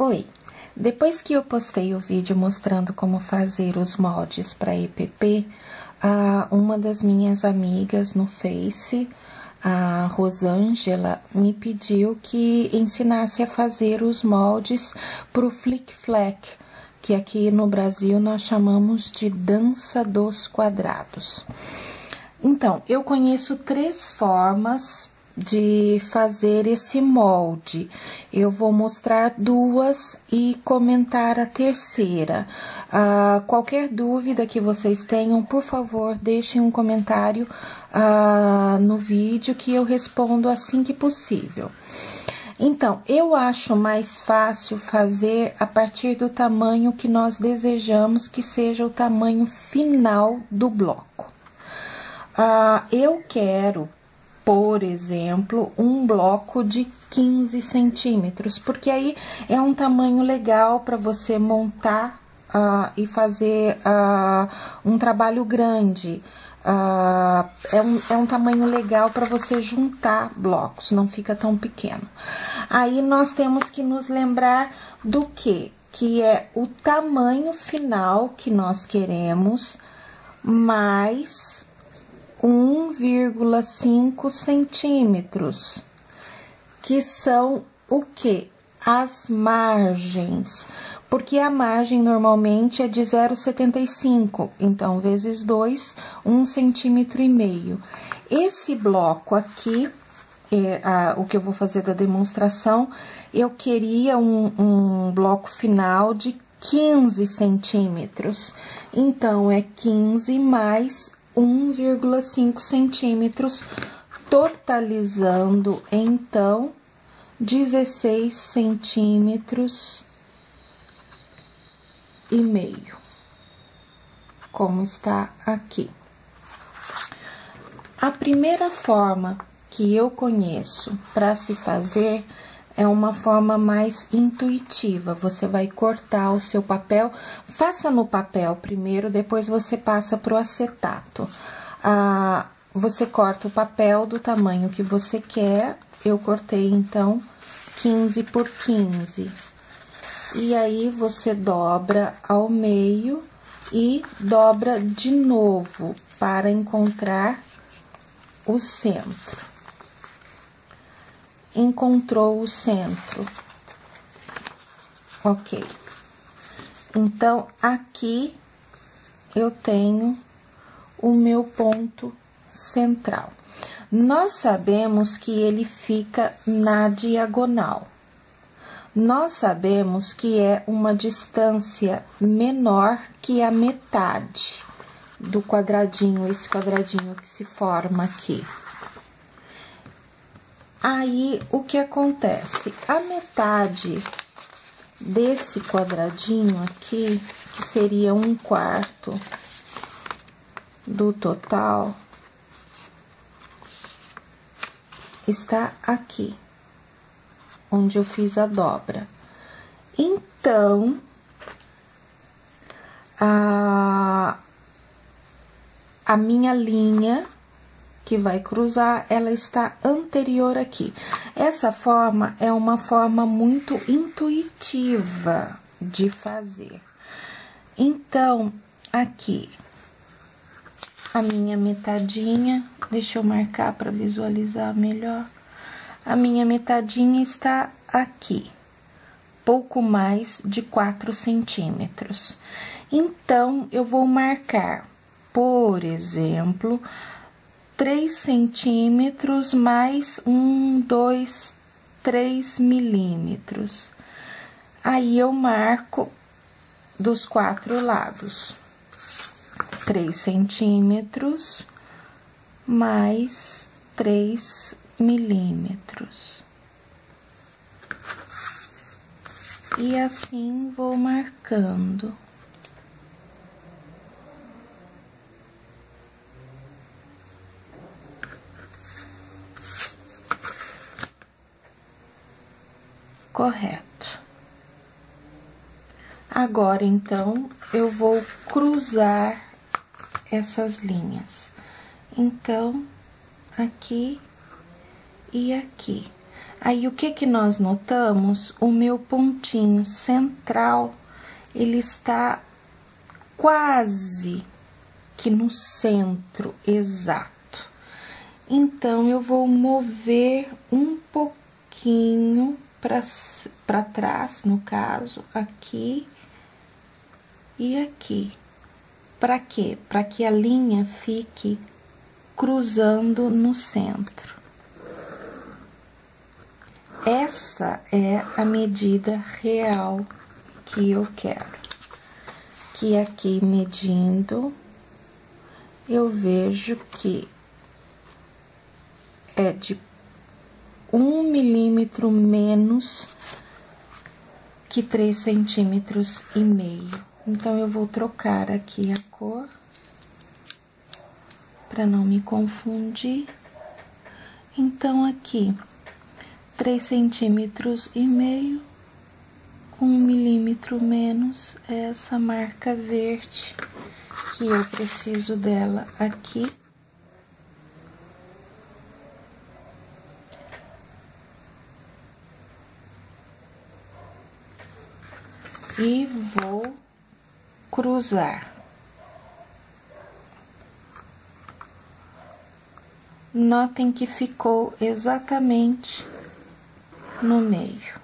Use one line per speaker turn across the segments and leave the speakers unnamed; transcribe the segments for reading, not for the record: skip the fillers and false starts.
Oi! Depois que eu postei o vídeo mostrando como fazer os moldes para EPP, uma das minhas amigas no Face, a Rosângela, me pediu que ensinasse a fazer os moldes para o Flick Flack, que aqui no Brasil nós chamamos de dança dos quadrados. Então, eu conheço 3 formas de fazer esse molde. Eu vou mostrar 2 e comentar a terceira. Qualquer dúvida que vocês tenham, por favor, deixem um comentário no vídeo que eu respondo assim que possível. Então, eu acho mais fácil fazer a partir do tamanho que nós desejamos que seja o tamanho final do bloco. Eu quero, por exemplo, um bloco de 15 centímetros, porque aí é um tamanho legal para você montar e fazer um trabalho grande. É um tamanho legal para você juntar blocos, não fica tão pequeno. Aí nós temos que nos lembrar do que é o tamanho final que nós queremos, mais 1,5 centímetros, que são o quê? As margens, porque a margem normalmente é de 0,75, então, vezes 2, 1,5 centímetros. Esse bloco aqui, o que eu vou fazer da demonstração, eu queria um bloco final de 15 centímetros, então, é 15 mais 1,5 centímetros, totalizando, então, 16 centímetros e meio, como está aqui. A primeira forma que eu conheço para se fazer é uma forma mais intuitiva. Você vai cortar o seu papel, faça no papel primeiro, depois você passa pro acetato. Você corta o papel do tamanho que você quer, eu cortei então 15 por 15. E aí você dobra ao meio e dobra de novo para encontrar o centro. Encontrou o centro. Ok. Então, aqui eu tenho o meu ponto central. Nós sabemos que ele fica na diagonal. Nós sabemos que é uma distância menor que a metade do quadradinho, esse quadradinho que se forma aqui. Aí, o que acontece? A metade desse quadradinho aqui, que seria 1/4 do total, está aqui, onde eu fiz a dobra. Então, a minha linha que vai cruzar, ela está anterior aqui. Essa forma é uma forma muito intuitiva de fazer. Então, aqui, a minha metadinha, deixa eu marcar para visualizar melhor. A minha metadinha está aqui, pouco mais de 4 centímetros. Então, eu vou marcar, por exemplo, 3 centímetros mais 1, 2, 3 milímetros. Aí, eu marco dos 4 lados. 3 centímetros mais 3 milímetros. E assim vou marcando. Correto. Agora, então, eu vou cruzar essas linhas. Então, aqui e aqui. Aí, o que nós notamos? O meu pontinho central, ele está quase que no centro exato. Então, eu vou mover um pouquinho para trás, no caso, aqui e aqui. Para quê? Para que a linha fique cruzando no centro. Essa é a medida real que eu quero. Que aqui, medindo, eu vejo que é de 1 milímetro menos que 3,5 centímetros. Então, eu vou trocar aqui a cor, para não me confundir. Então, aqui, 3,5 centímetros, 1 milímetro menos, é essa marca verde, que eu preciso dela aqui. E vou cruzar. Notem que ficou exatamente no meio.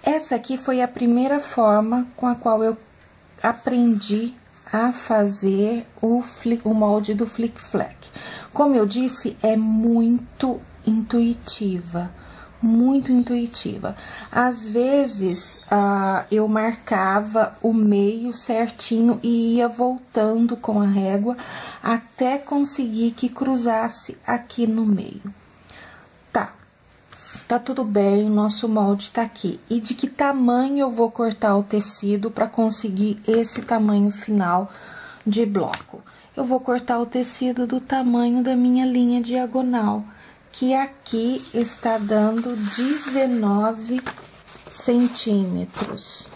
Essa aqui foi a primeira forma com a qual eu aprendi a fazer o molde do Flic Flac. Como eu disse, é muito intuitiva. Muito intuitiva. Às vezes, eu marcava o meio certinho e ia voltando com a régua até conseguir que cruzasse aqui no meio. Tá tudo bem, o nosso molde tá aqui. E de que tamanho eu vou cortar o tecido para conseguir esse tamanho final de bloco? Eu vou cortar o tecido do tamanho da minha linha diagonal, que aqui está dando 19 centímetros.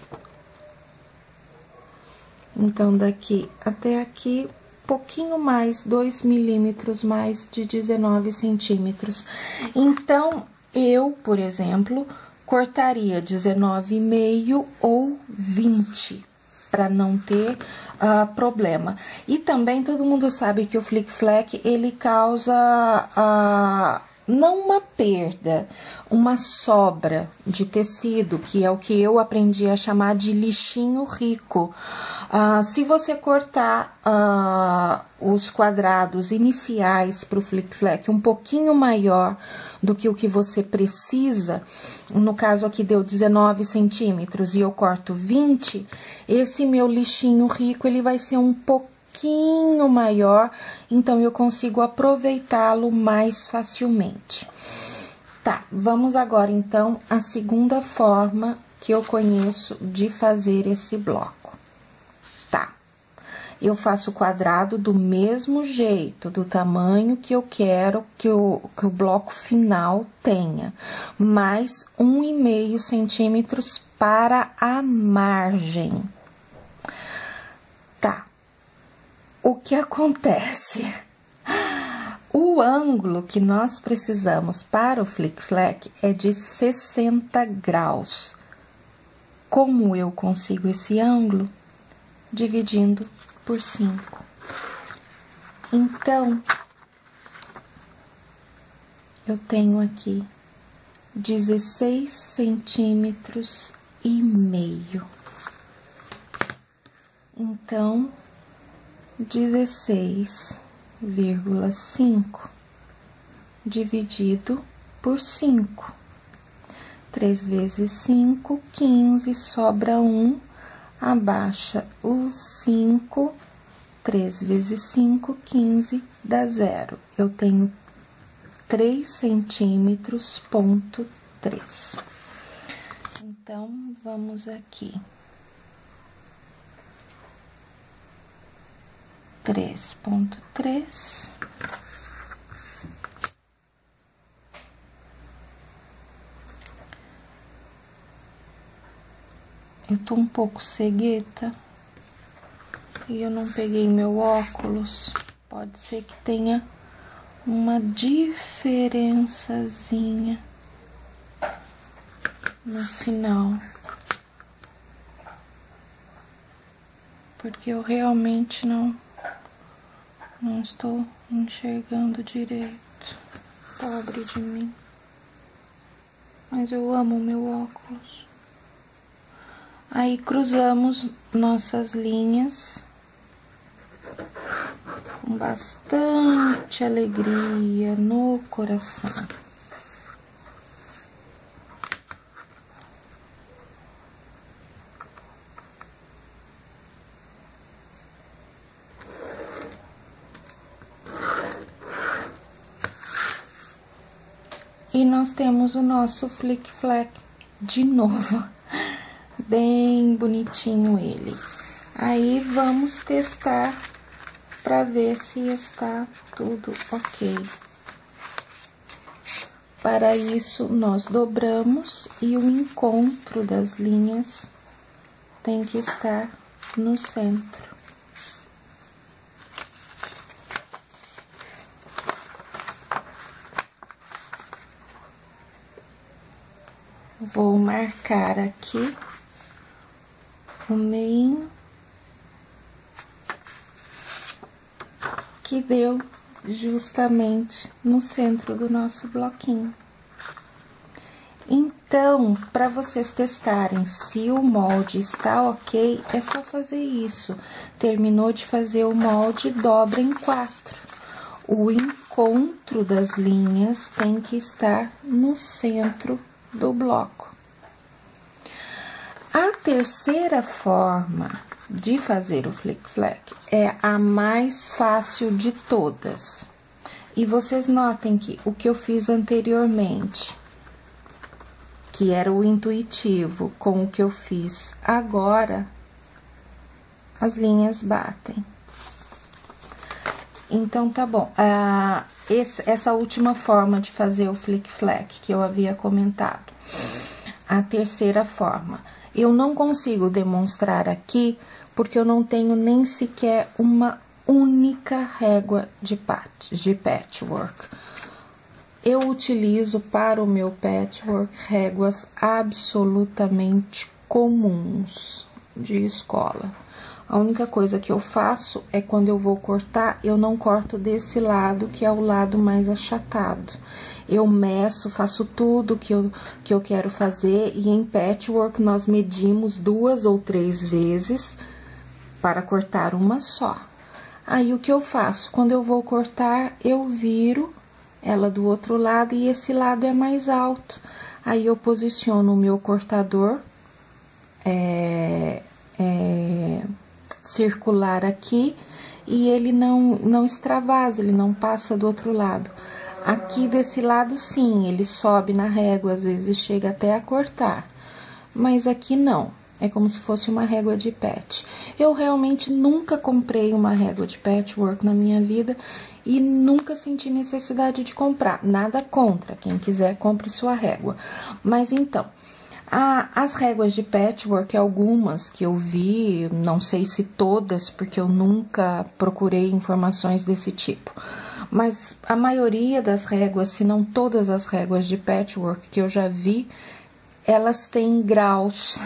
Então, daqui até aqui, pouquinho mais, 2 milímetros mais de 19 centímetros. Então, eu, por exemplo, cortaria 19,5 ou 20, para não ter problema. E também todo mundo sabe que o Flic Flac, ele causa não uma perda, uma sobra de tecido, que é o que eu aprendi a chamar de lixinho rico. Se você cortar os quadrados iniciais para o Flic Flac um pouquinho maior do que o que você precisa, no caso aqui deu 19 centímetros e eu corto 20, esse meu lixinho rico, ele vai ser um pouquinho maior, então eu consigo aproveitá-lo mais facilmente. Tá, vamos agora então à segunda forma que eu conheço de fazer esse bloco. Tá, eu faço o quadrado do mesmo jeito, do tamanho que eu quero que o bloco final tenha, mais 1,5 centímetros para a margem. Tá, o que acontece? O ângulo que nós precisamos para o Flic Flac é de 60 graus. Como eu consigo esse ângulo? Dividindo por 5. Então, eu tenho aqui 16 centímetros e meio. Então, 16,5 dividido por 5. 3 vezes 5, 15, sobra 1, abaixa o 5, 3 vezes 5, 15, dá 0. Eu tenho 3 centímetros, ponto 3. Então, vamos aqui. 3,3. Eu tô um pouco cegueta e eu não peguei meu óculos. Pode ser que tenha uma diferençazinha no final, porque eu realmente não estou enxergando direito. Pobre de mim. Mas eu amo meu óculos. Aí cruzamos nossas linhas com bastante alegria no coração. E nós temos o nosso flick flack de novo, bem bonitinho ele. Aí vamos testar para ver se está tudo ok. Para isso, nós dobramos e o encontro das linhas tem que estar no centro. Vou marcar aqui o meio que deu justamente no centro do nosso bloquinho. Então, para vocês testarem se o molde está ok, é só fazer isso. Terminou de fazer o molde, dobra em 4. O encontro das linhas tem que estar no centro do bloco. A terceira forma de fazer o flick flack é a mais fácil de todas. E vocês notem que o que eu fiz anteriormente, que era o intuitivo, com o que eu fiz agora, as linhas batem. Então, tá bom. Essa última forma de fazer o flick flack que eu havia comentado. A terceira forma. Eu não consigo demonstrar aqui, porque eu não tenho nem sequer uma única régua de patchwork. Eu utilizo para o meu patchwork réguas absolutamente comuns de escola. A única coisa que eu faço é quando eu vou cortar, eu não corto desse lado, que é o lado mais achatado. Eu meço, faço tudo que eu quero fazer, e em patchwork nós medimos 2 ou 3 vezes para cortar uma só. Aí, o que eu faço? Quando eu vou cortar, eu viro ela do outro lado e esse lado é mais alto. Aí, eu posiciono o meu cortador circular aqui e ele não extravasa, ele não passa do outro lado. Aqui desse lado, sim, ele sobe na régua, às vezes chega até a cortar, mas aqui não. É como se fosse uma régua de patch. Eu realmente nunca comprei uma régua de patchwork na minha vida e nunca senti necessidade de comprar. Nada contra, quem quiser compre sua régua. Mas então, as réguas de patchwork, algumas que eu vi, não sei se todas, porque eu nunca procurei informações desse tipo. Mas a maioria das réguas, se não todas as réguas de patchwork que eu já vi, elas têm graus.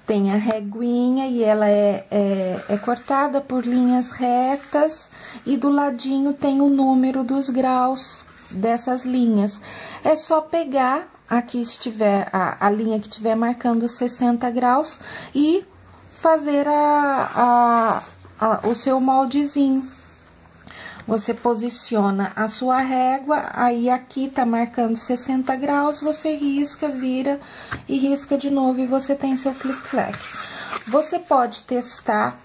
Tem a reguinha e ela é cortada por linhas retas e do ladinho tem o número dos graus dessas linhas. É só pegar aqui estiver a linha que estiver marcando 60 graus e fazer o seu moldezinho. Você posiciona a sua régua, aí aqui tá marcando 60 graus, você risca, vira e risca de novo e você tem seu flick flack. Você pode testar,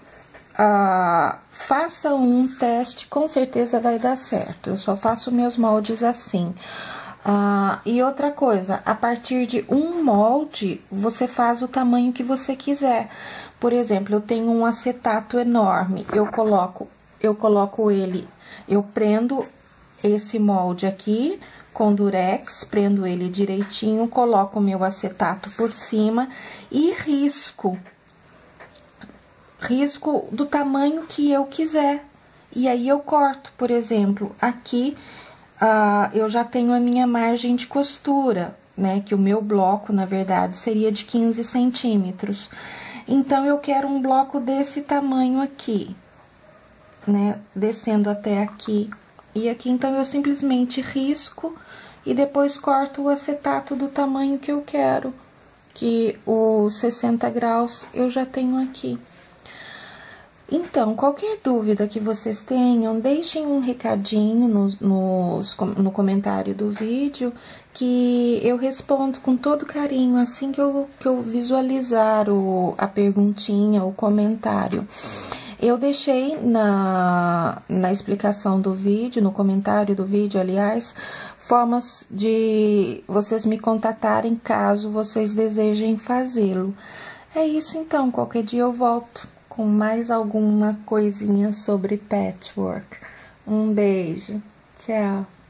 faça um teste, com certeza vai dar certo. Eu só faço meus moldes assim. E outra coisa, a partir de um molde, você faz o tamanho que você quiser. Por exemplo, eu tenho um acetato enorme, eu coloco ele, eu prendo esse molde aqui com durex, prendo ele direitinho, coloco o meu acetato por cima e risco do tamanho que eu quiser. E aí eu corto, por exemplo, aqui eu já tenho a minha margem de costura, né? Que o meu bloco, na verdade, seria de 15 centímetros. Então, eu quero um bloco desse tamanho aqui, né? Descendo até aqui e aqui. Então, eu simplesmente risco e depois corto o acetato do tamanho que eu quero, que os 60 graus eu já tenho aqui. Então, qualquer dúvida que vocês tenham, deixem um recadinho no comentário do vídeo, que eu respondo com todo carinho, assim que eu visualizar a perguntinha, o comentário. Eu deixei na explicação do vídeo, no comentário do vídeo, aliás, formas de vocês me contatarem caso vocês desejem fazê-lo. É isso então, qualquer dia eu volto com mais alguma coisinha sobre patchwork. Um beijo, tchau!